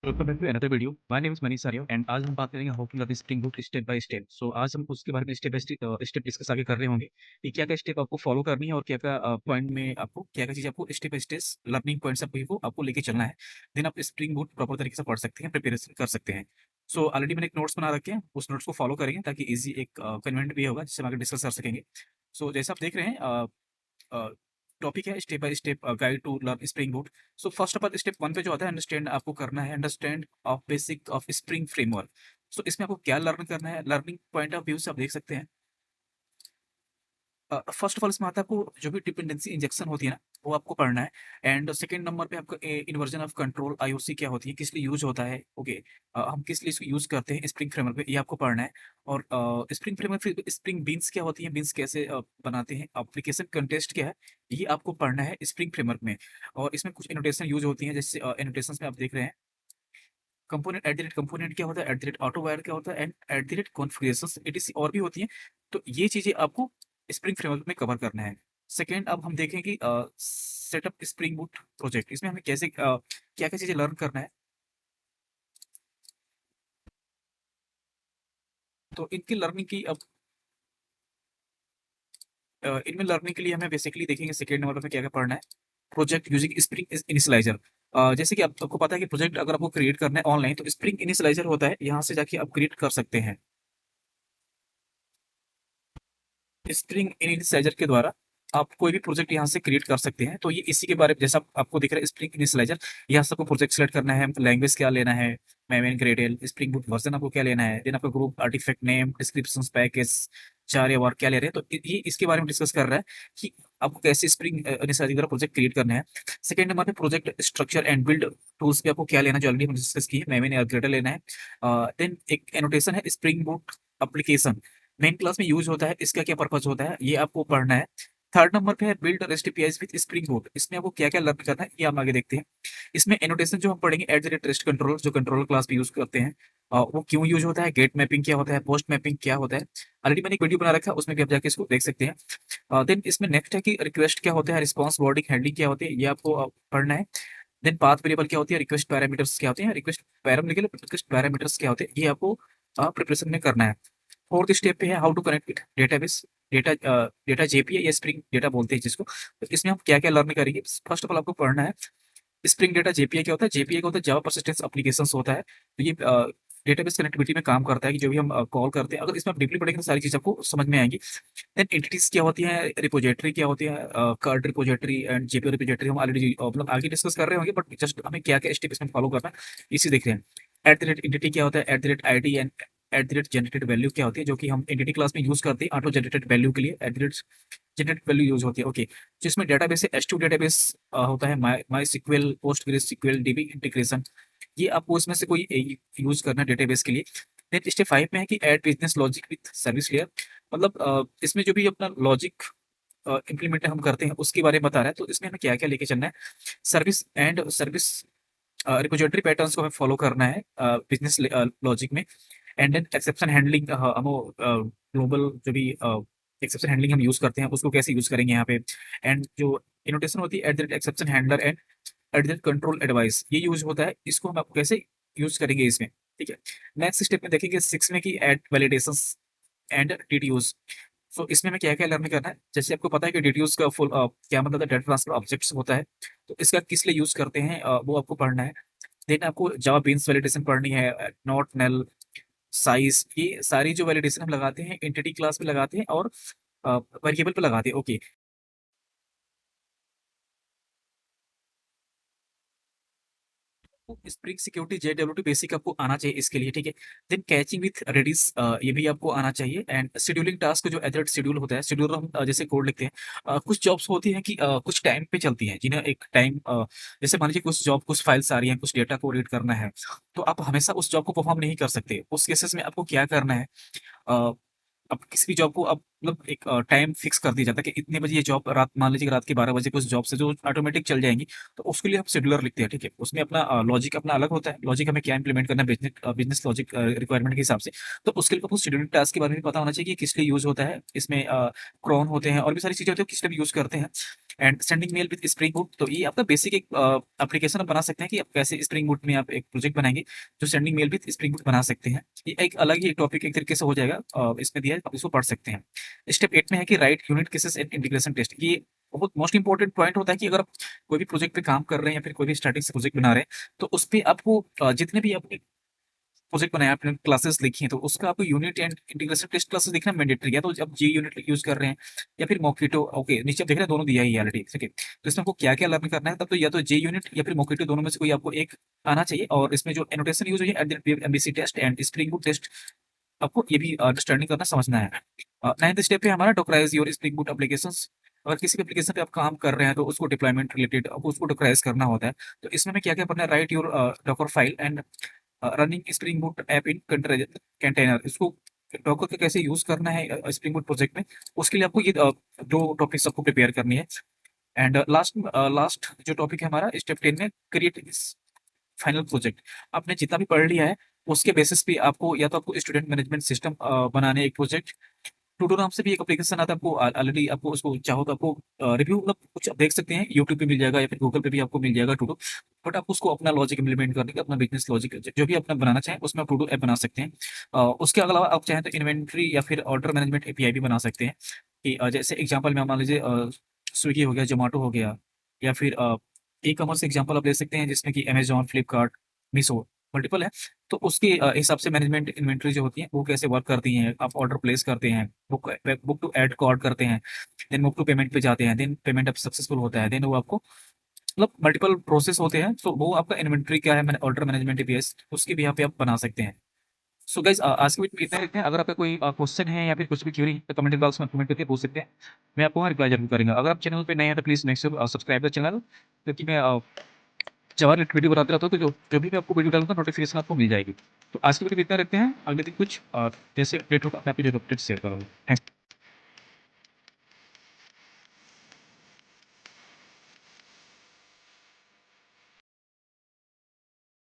Welcome back to another video. My name is Manish Arya and आज हम बात करेंगे how to learn Spring Boot step by step. So आज हम उसके बारे में स्टेप बाय स्टेप डिस्कस आगे कर रहे होंगे कि क्या क्या स्टेप आपको फॉलो करनी है और क्या क्या पॉइंट में आपको क्या क्या चीज़ आपको step by step learning points आपको लेके चलना है। देन आप स्प्रिंग बूट प्रॉपर तरीके से पढ़ सकते हैं, प्रिपरेशन कर सकते हैं। सो ऑलरेडी मैंने एक नोट्स बना रखे हैं, उस नोट्स को फॉलो करेंगे ताकि ईजी एक कन्वीनियंट भी होगा जिससे हम आगे डिस्कस कर सकेंगे। सो जैसे आप देख रहे हैं, टॉपिक है step by step guide to learn Spring Boot. So first of all step 1 पे जो आता है अंडरस्टैंड आपको करना है, understand of basic of Spring framework. So इसमें आपको क्या लर्न करना है, लर्निंग पॉइंट ऑफ व्यू से आप देख सकते हैं। फर्स्ट ऑफ ऑल इसमें आता है आपको जो भी डिपेंडेंसी इंजेक्शन होती है ना, वो आपको पढ़ना है। एंड सेकंड नंबर पे आपका इन्वर्जन ऑफ कंट्रोल आईओसी क्या होती है, किस लिए यूज होता है। ओके, हम किस लिए इसको यूज करते हैं स्प्रिंग फ्रेमवर्क पे, ये आपको पढ़ना है। और स्प्रिंग फ्रेमवर्क फिर स्प्रिंग बीन्स क्या होती है, बीन्स कैसे बनाते हैं, एप्लीकेशन कंटेस्ट क्या है, ये आपको पढ़ना है स्प्रिंग फ्रेमवर्क में। और इसमें कुछ एनोटेशन यूज होती हैं, जैसे एनोटेशन में आप देख रहे हैं component, at the rate component क्या होता है, at the rate autowire क्या होता है, and at the rate configurations etc और भी होती हैं। तो ये चीज़ें आपको स्प्रिंग फ्रेमवर्क में कवर करना है। सेकंड अब हम देखें कि सेटअप स्प्रिंग बूट प्रोजेक्ट, इसमें हमें कैसे क्या-क्या चीज़ें लर्न करना है। तो इनकी लर्निंग की अब इनमें लर्निंग के लिए हमें बेसिकली देखेंगे सेकंड नंबर पे क्या-क्या पढ़ना है। Project using Spring initializer. जैसे कि आप आपको पता है कि प्रोजेक्ट अगर आपको क्रिएट करना है ऑनलाइन तो स्प्रिंग इनिशियलाइज़र होता है, यहाँ से जाके आप क्रिएट कर सकते हैं। स्प्रिंग इनिशियलाइज़र के द्वारा आप कोई भी प्रोजेक्ट यहाँ से क्रिएट कर सकते हैं। तो ये इसी के बारे में जैसा आपको दिख रहा है स्प्रिंग इनिशियलाइज़र, यहाँ से आपको प्रोजेक्ट सेलेक्ट करना है, लैंग्वेज क्या लेना है, Maven, Gradle, Spring Boot version आपको क्या लेना है, देन आपका group, artifact name, descriptions, package, jar या वार क्या ले रहे हैं। तो ये इसके बारे में डिस्कस कर रहा है कि आपको कैसे स्प्रिंग इनिशियलाइज़र द्वारा प्रोजेक्ट क्रिएट करना है। सेकंड नंबर पे project structure and build tools पे आपको क्या लेना है, जो ऑलरेडी हमने डिस्कस की है, मेवन या ग्रेडल लेना है। देन एक एनोटेशन है spring boot application, main class में यूज़ होता है, इसका क्या पर्पज़ होता है, ये आपको पढ़ना है। थर्ड नंबर पे है build rest APIs with spring boot, इसमें आपको क्या-क्या लर्न करना है, ये हम आगे देखते हैं। इसमें एनोटेशन जो हम पढ़ेंगे eight the rate rest control, जो कंट्रोलर क्लास में यूज़ करते हैं। वो क्यों यूज़ होता है, गेट मैपिंग क्या होता है, पोस्ट मैपिंग क्या होता है। ऑलरेडी मैंने एक वीडियो बना रखा है, उसमें भी आप जाके इसको देख सकते हैं। देन इसमें नेक्स्ट है कि रिक्वेस्ट क्या होता है, रिस्पॉन्स वार्निंग हैंडलिंग क्या होती है, ये आपको पढ़ना है। देन पाथ वेरिएबल क्या होती है, रिक्वेस्ट पैरामीटर्स क्या होते हैं, रिक्वेस्ट पैरामीटर्स क्या होते हैं, ये आपको प्रिपरेशन में करना है। फोर्थ स्टेप पे है how to connect with database, data JPA या स्प्रिंग डेटा बोलते हैं जिसको। तो इसमें हम क्या-क्या लर्न करेंगे, फर्स्ट ऑफ ऑल आपको पढ़ना है स्प्रिंग डेटा जेपीई क्या होता है, जेपीई क्या होता है, जावा परसिस्टेंस एप्लीकेशंस होता है। तो ये डेटाबेस कनेक्टिविटी में काम करता है कि जो भी हम कॉल करते हैं, अगर इसमें आप डीपली पढ़ेंगे तो सारी चीज़ आपको समझ में आएँगी। देन एंटिटीज़ क्या होती हैं, रिपॉजिटरी क्या होती है, कार्ड रिपॉजिटरी एंड जेपीई रिपॉजिटरी हम ऑलरेडी मतलब आगे डिस्कस कर रहे होंगे, बट जस्ट हमें क्या-क्या स्टेप इसमें फॉलो करना है, इसे देख रहे हैं। एट द रेट एंटिटी क्या होता है, at the rate ID and at the rate generated value क्या होती है, जो कि हम एंटिटी क्लास में यूज़ करते हैं ऑटो जनरेटेड वैल्यू के लिए, eight the rate generated value use होती है। ओके, जिसमें डेटाबेस है एच2 डेटाबेस होता है, मायस्क्ल, पोस्टग्रेसक्ल, डीबी इंटीग्रेशन, ये आपको इसमें से कोई यूज़ करना है डेटाबेस के लिए। देन स्टेप 5 में है कि add business logic with service layer, मतलब इसमें जो भी अपना लॉजिक इम्प्लीमेंट हम करते हैं उसके बारे में बता रहा है। तो इसमें हमें क्या-क्या लेके चलना है, सर्विस रिपॉजिटरी पैटर्न्स को हमें फॉलो करना है बिज़नेस लॉजिक में। एंड देन एक्सेप्शन हैंडलिंग, हम ग्लोबल जो भी एक्सेप्शन हैंडलिंग हम यूज़ करते हैं उसको कैसे यूज़ करेंगे यहाँ पे। एंड जो एनोटेशन होती है at the rate exception handler and at the rate control advice, ये यूज़ होता है, इसको हम आपको कैसे यूज़ करेंगे इसमें, ठीक है। नेक्स्ट स्टेप में देखेंगे 6 में कि एड वैलिडेशंस एंड डीटीओज़। सो इसमें हमें क्या-क्या लर्न करना है, जैसे आपको पता है कि डीटीओज़ का फुल क्या मतलब है, डाटा ट्रांसफर ऑब्जेक्ट्स होता है, तो इसका किस लिए यूज़ करते हैं वो आपको पढ़ना है। देन आपको जावा बीन्स वैलिडेशन पढ़नी है, नॉट, नल, साइज़, ये सारी जो वैलिडेशन हम लगाते हैं एंटिटी क्लास में लगाते हैं और वेरिएबल पे लगाते हैं। ओके, स्प्रिंग सिक्योरिटी जेडब्ल्यूटी बेसिक आपको आना चाहिए इसके लिए, ठीक है। देन कैचिंग विथ रेडिस, ये भी आपको आना चाहिए। एंड शेड्यूलिंग टास्क जो एथलेट शेड्यूल होता है, शेड्यूलर हम जैसे कोड लिखते हैं, कुछ जॉब्स होती हैं कि कुछ टाइम पे चलती हैं, जिन्हें एक टाइम जैसे मान लीजिए कुछ जॉब, कुछ फाइल्स आ रही हैं, कुछ डेटा को रीड करना है, तो आप हमेशा उस जॉब को परफॉर्म नहीं कर सकते। उस केसेस में आपको क्या करना है, अ, अब किसी भी जॉब को आप मतलब एक टाइम फिक्स कर दिया जाता है कि इतने बजे ये जॉब, रात मान लीजिए कि रात के 12 बजे कुछ जॉब्स है जो ऑटोमेटिक चल जाएँगी, तो उसके लिए हम शेड्यूलर लिखते हैं, ठीक है। उसमें अपना लॉजिक अपना अलग होता है, लॉजिक हमें क्या इम्प्लीमेंट करना है बिज़नेस लॉजिक रिक्वायरमेंट के हिसाब से। तो उसके लिए आपको शेड्यूलिंग टास्क के बारे में भी पता होना चाहिए कि किस लिए यूज़ होता है। इसमें क्रोन होते हैं और भी सारी चीज़ें होती हैं, किस लिए भी यूज़ करते हैं। And sending mail with spring boot. तो ये आपका बेसिक एक एप्लीकेशन आप बना सकते हैं कि आप कैसे स्प्रिंग बूट में आप एक प्रोजेक्ट बनाएंगे जो sending mail with spring boot बना सकते हैं। ये एक अलग ही टॉपिक एक तरीके से हो जाएगा, इसमें दिया है, आप इसको पढ़ सकते हैं। स्टेप 8 में है कि write unit cases and integration test. ये बहुत मोस्ट इंपॉर्टेंट पॉइंट होता है कि अगर आप कोई भी प्रोजेक्ट पे काम कर रहे हैं या फिर कोई भी स्टार्टिंग से प्रोजेक्ट बना रहे हैं, तो उस पे आपको जितने भी आपने प्रोजेक्ट बनाया, आपने क्लासेस लिखी हैं, तो उसका आपको unit and integration test classes देखना मैंडेटरी है। तो जब जी यूनिट यूज कर रहे हैं या फिर मोकिटो, ओके नीचे आप देख रहे हैं दोनों दिया ही है ऑलरेडी, ठीक है। तो इसमें आपको क्या क्या लर्न करना है, तब तो या तो जे यूनिट या फिर मोकिटो दोनों में से कोई आपको एक आना चाहिए। और इसमें जो एनोटेशन यूज हुई है at MVC test and Spring Boot test, आपको ये भी अंडरस्टैंडिंग करना समझना है। 9th स्टेप है हमारा डॉकराइज योर स्प्रिंग बूट एप्लीकेशंस। अगर किसी भी एप्लीकेशन पे आप काम कर रहे हैं तो उसको डिप्लॉयमेंट रिलेटेड आपको उसको डॉकराइज करना होता है। तो इसमें हमें क्या-क्या पढ़ना है, right your Docker file and running spring boot app in container. इसको डॉकर का कैसे यूज करना है स्प्रिंग बूट प्रोजेक्ट में, उसके लिए आपको ये 2 टॉपिक्स आपको प्रिपेयर करनी है। एंड लास्ट जो टॉपिक है हमारा स्टेप 10 में, क्रिएट फाइनल प्रोजेक्ट। आपने जितना भी पढ़ लिया है उसके बेसिस पे आपको या तो आपको स्टूडेंट मैनेजमेंट सिस्टम बनाने एक प्रोजेक्ट। टूडू नाम से भी एक एप्लीकेशन आता है, आपको ऑलरेडी आपको उसको चाहो तो आपको रिव्यू मतलब कुछ आप देख सकते हैं, यूट्यूब पे मिल जाएगा या फिर गूगल पे भी आपको मिल जाएगा टूडू। बट आप उसको अपना लॉजिक इम्प्लीमेंट करने का, अपना बिजनेस लॉजिक जो भी अपना बनाना चाहें उसमें आप टूडू ऐप बना सकते हैं। उसके अलावा आप चाहें तो इन्वेंट्री या फिर ऑर्डर मैनेजमेंट एपीआई भी बना सकते हैं कि जैसे एग्जांपल में मान लीजिए स्विगी हो गया, जोमेटो हो गया, या फिर ई कॉमर्स एग्जांपल आप ले सकते हैं जिसमें कि अमेजॉन, फ्लिपकार्ट, मीशो मल्टीपल है। तो उसके हिसाब से मैनेजमेंट इन्वेंटरी जो होती है वो कैसे वर्क करती हैं, आप ऑर्डर प्लेस करते हैं, बुक टू ऐड को ऐड करते हैं, देन बुक टू पेमेंट पे जाते हैं, देन पेमेंट अब सक्सेसफुल होता है, देन वो आपको मतलब मल्टीपल प्रोसेस होते हैं। तो वो आपका इन्वेंटरी क्या है, मैंने ऑर्डर मैनेजमेंट एपीएस उसके भी यहाँ पे आप बना सकते हैं। सो गाइस आज की वीडियो में इतना रखते हैं। अगर आपका कोई क्वेश्चन है या फिर कुछ भी क्वेरी है तो कमेंट बॉक्स में कमेंट करके पूछ सकते हैं, मैं आपको वहाँ रिप्लाई जरूर करूंगा। अगर आप चैनल पे नए हैं तो please next subscribe the channel, क्योंकि मैं जब हर वीडियो बनाते रहता हूँ तो जो जो भी मैं आपको वीडियो डालूंगा नोटिफिकेशन आपको मिल जाएगी। तो आज की वीडियो में इतना रखते हैं, अगले दिन कुछ जैसे अपडेट होगा मैं आपको जो अपडेट शेयर करूँगा। थैंक्स।